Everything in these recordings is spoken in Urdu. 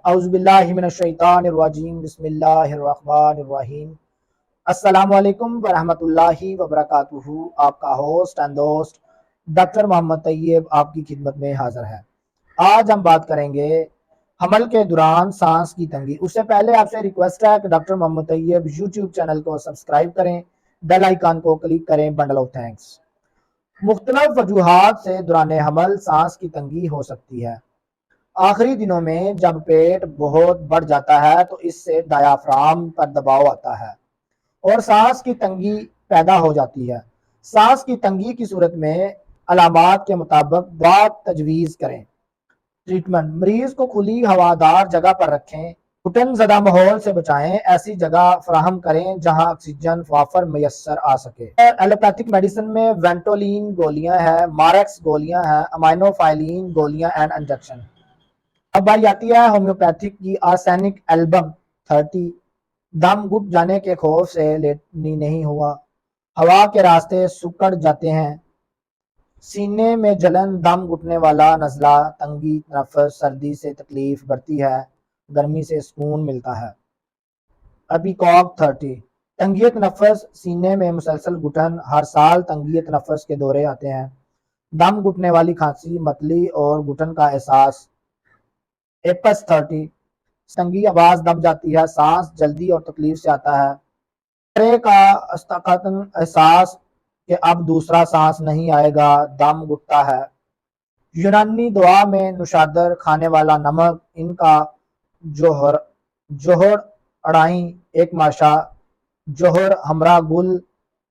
اعوذ باللہ من الشیطان الرجیم بسم اللہ الرحمن الرحیم۔ السلام علیکم ورحمۃ اللہ وبرکاتہ۔ آپ کا ہوسٹ اینڈ دوست ڈاکٹر محمد طیب آپ کی خدمت میں حاضر ہے۔ آج ہم بات کریں گے حمل کے دوران سانس کی تنگی۔ اس سے پہلے آپ سے ریکویسٹ ہے کہ ڈاکٹر محمد طیب یوٹیوب چینل کو سبسکرائب کریں، بیل آئیکن کو کلک کریں۔ Bundle of thanks. مختلف وجوہات سے دوران حمل سانس کی تنگی ہو سکتی ہے۔ آخری دنوں میں جب پیٹ بہت بڑھ جاتا ہے تو اس سے ڈایافرام پر دباؤ آتا ہے اور سانس کی تنگی پیدا ہو جاتی ہے۔ سانس کی تنگی کی صورت میں علامات کے مطابق دوا تجویز کریں۔ ٹریٹمنٹ: مریض کو کھلی ہوادار جگہ پر رکھیں، گھٹن زدہ ماحول سے بچائیں، ایسی جگہ فراہم کریں جہاں آکسیجن وافر میسر آ سکے۔ ایلوپیتھک میڈیسن میں وینٹولین گولیاں ہیں، ماریکس گولیاں ہیں، امائنوفائلین گولیاں اینڈ انجیکشن۔ اب بات آتی ہے ہومیوپیتھک کی آرسینک ایلبم 30۔ دم گھٹ جانے کے خوف سے لیٹنی نہیں ہوا، ہوا کے راستے سکڑ جاتے ہیں، سینے میں جلن، دم گھٹنے والا نزلہ، تنگی تنفس، سردی سے تکلیف بڑھتی ہے، گرمی سے سکون ملتا ہے۔ ایپیکاک 30۔ تنگی تنفس، سینے میں مسلسل گھٹن، ہر سال تنگی تنفس کے دورے آتے ہیں، دم گھٹنے والی کھانسی، متلی اور گھٹن کا احساس۔ ایپس 30۔ تنگی، آواز دب جاتی ہے، سانس جلدی اور تکلیف سے آتا ہے، چہرے کا استقاطن احساس کہ اب دوسرا سانس نہیں آئے گا، دم گھٹتا ہے۔ یونانی دعا میں نوشادر، کھانے والا نمک، ان کا جوہر اڑائیں، ایک ماشا جوہر ہمراہ گل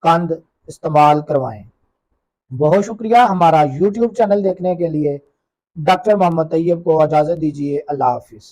قند استعمال کروائیں۔ بہت شکریہ ہمارا یوٹیوب چینل دیکھنے کے لیے۔ ڈاکٹر محمد طیب کو اجازت دیجیے۔ اللہ حافظ۔